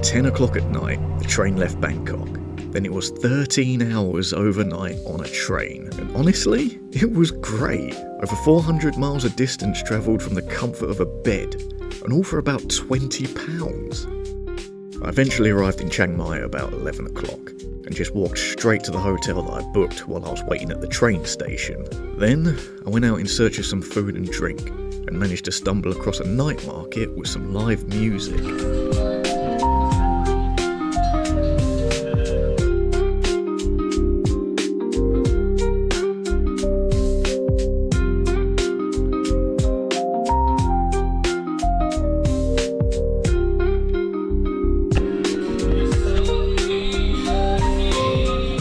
10 o'clock at night, the train left Bangkok. Then it was 13 hours overnight on a train. And honestly, it was great. Over 400 miles of distance travelled from the comfort of a bed, and all for about £20. I eventually arrived in Chiang Mai about 11 o'clock, and just walked straight to the hotel that I booked while I was waiting at the train station. Then, I went out in search of some food and drink, and managed to stumble across a night market with some live music.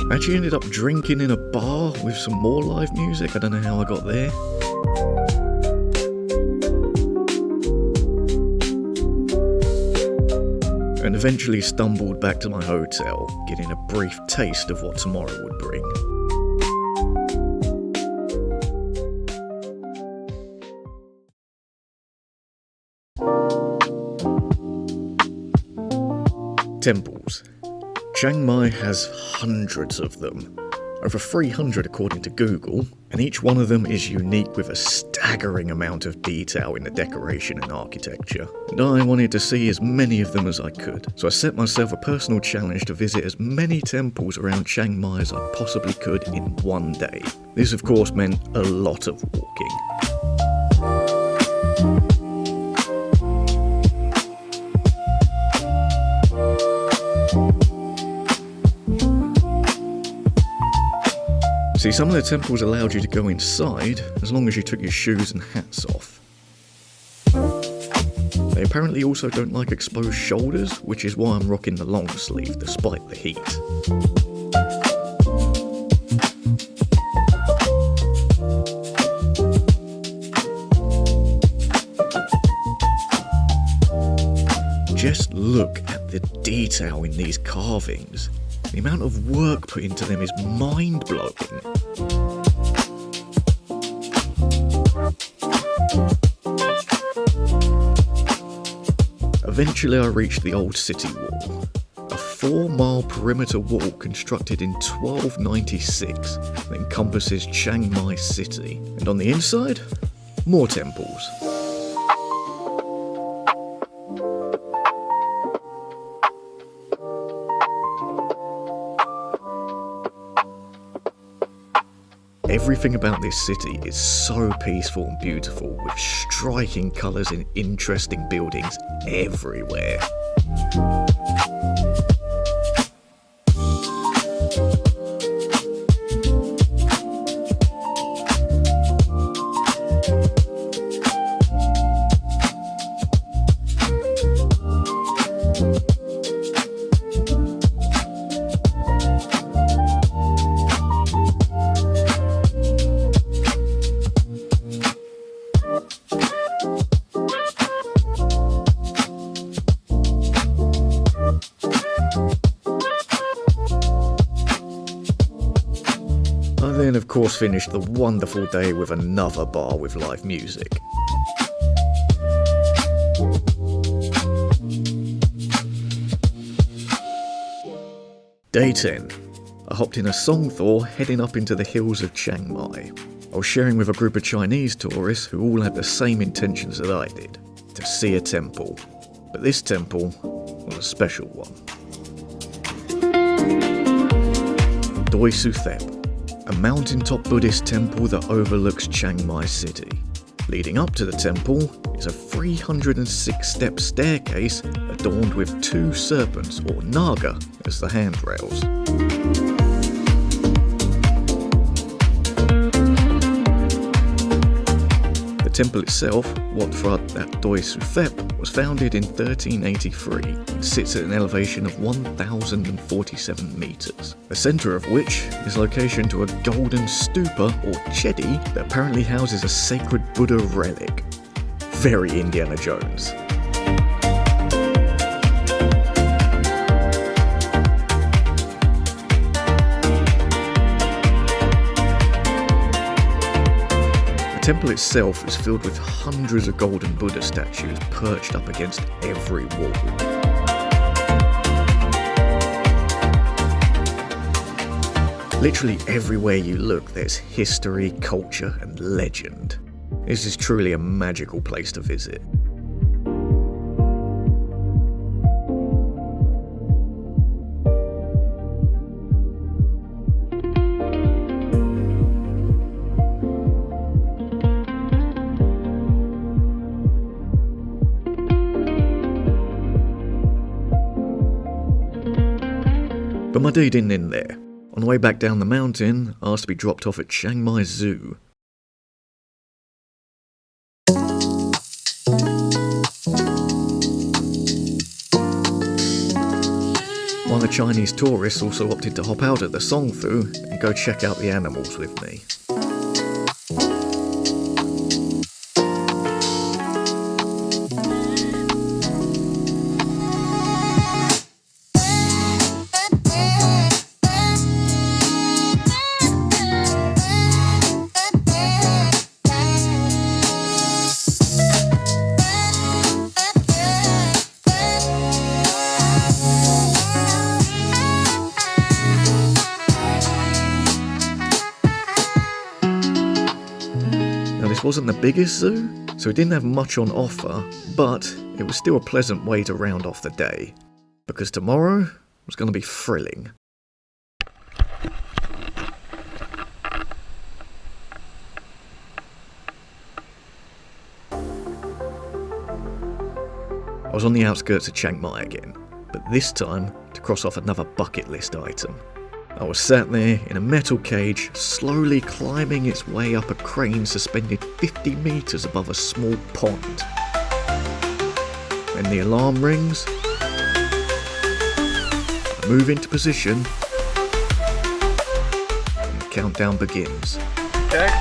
I actually ended up drinking in a bar with some more live music. I don't know how I got there. And eventually stumbled back to my hotel, getting a brief taste of what tomorrow would bring. Temples. Chiang Mai has hundreds of them, over 300 according to Google, and each one of them is unique with a staggering amount of detail in the decoration and architecture. And I wanted to see as many of them as I could, so I set myself a personal challenge to visit as many temples around Chiang Mai as I possibly could in one day. This of course meant a lot of walking. See, some of the temples allowed you to go inside as long as you took your shoes and hats off. They apparently also don't like exposed shoulders, which is why I'm rocking the long sleeve despite the heat. Just look at the detail in these carvings. The amount of work put into them is mind-blowing. Eventually I reached the old city wall, a 4-mile perimeter wall constructed in 1296 that encompasses Chiang Mai city. And on the inside, more temples. Everything about this city is so peaceful and beautiful, with striking colours and interesting buildings everywhere. I then of course finished the wonderful day with another bar with live music. Day 10. I hopped in a Songthaw heading up into the hills of Chiang Mai. I was sharing with a group of Chinese tourists who all had the same intentions that I did, to see a temple. But this temple was a special one. Doi Suthep, a mountaintop Buddhist temple that overlooks Chiang Mai city. Leading up to the temple is a 306-step staircase adorned with 2 serpents, or naga, as the handrails. The temple itself, Wat Phra That Doi Suthep, was founded in 1383 and sits at an elevation of 1,047 metres, the centre of which is location to a golden stupa, or chedi, that apparently houses a sacred Buddha relic. Very Indiana Jones. The temple itself is filled with hundreds of golden Buddha statues perched up against every wall. Literally everywhere you look, there's history, culture, and legend. This is truly a magical place to visit. But my day didn't end there. On the way back down the mountain, I asked to be dropped off at Chiang Mai Zoo. One of the Chinese tourists also opted to hop out at the Song Fu and go check out the animals with me. This wasn't the biggest zoo, so it didn't have much on offer, but it was still a pleasant way to round off the day, because tomorrow was going to be thrilling. I was on the outskirts of Chiang Mai again, but this time to cross off another bucket list item. I was sat there in a metal cage, slowly climbing its way up a crane suspended 50 metres above a small pond. When the alarm rings, I move into position, and the countdown begins. Okay,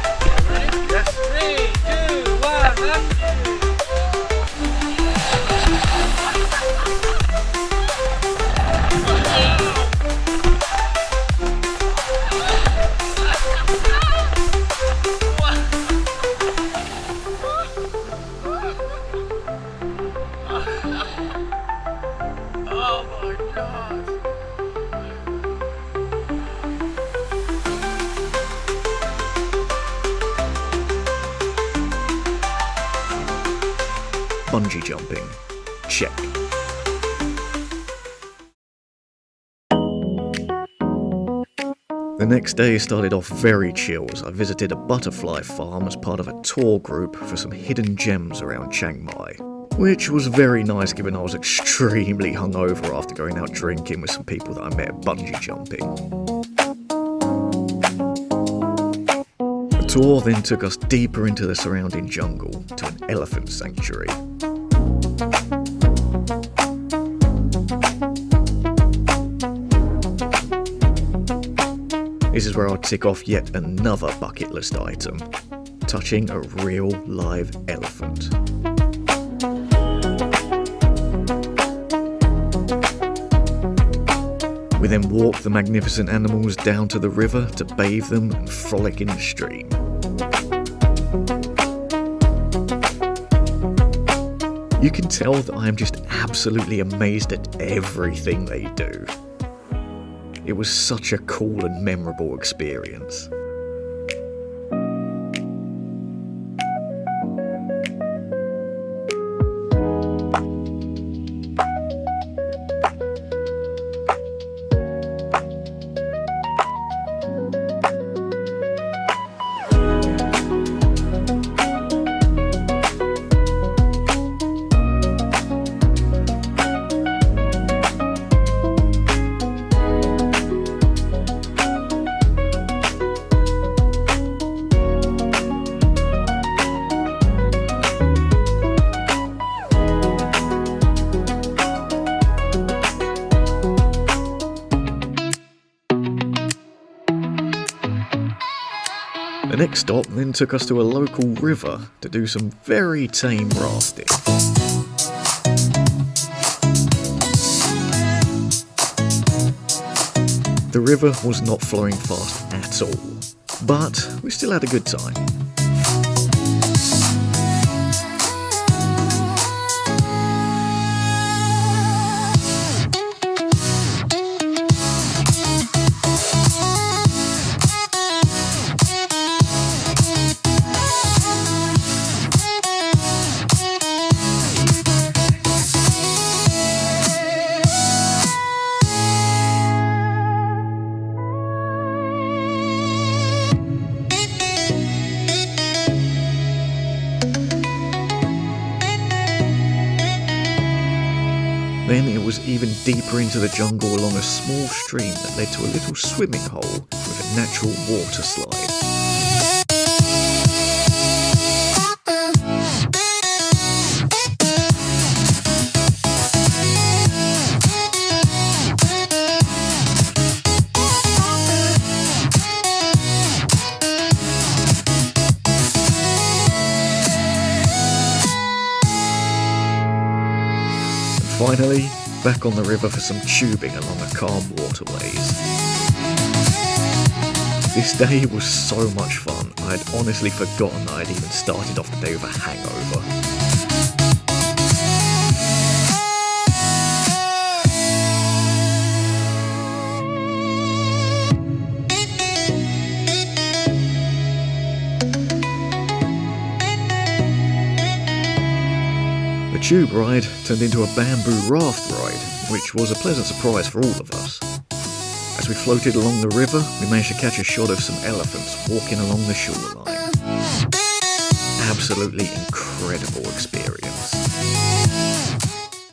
ready? Yes. 3, 2, 1, and... Bungee jumping. Check. The next day started off very chill as I visited a butterfly farm as part of a tour group for some hidden gems around Chiang Mai, which was very nice given I was extremely hungover after going out drinking with some people that I met bungee jumping. The tour then took us deeper into the surrounding jungle to an elephant sanctuary. This is where I'll tick off yet another bucket list item, touching a real live elephant. We then walked the magnificent animals down to the river to bathe them and frolic in the stream. You can tell that I am just absolutely amazed at everything they do. It was such a cool and memorable experience. The next stop then took us to a local river to do some very tame rafting. The river was not flowing fast at all, but we still had a good time. Then it was even deeper into the jungle along a small stream that led to a little swimming hole with a natural water slide. Finally, back on the river for some tubing along the calm waterways. This day was so much fun, I had honestly forgotten that I'd even started off the day with a hangover. The tube ride turned into a bamboo raft ride, which was a pleasant surprise for all of us. As we floated along the river, we managed to catch a shot of some elephants walking along the shoreline. Absolutely incredible experience.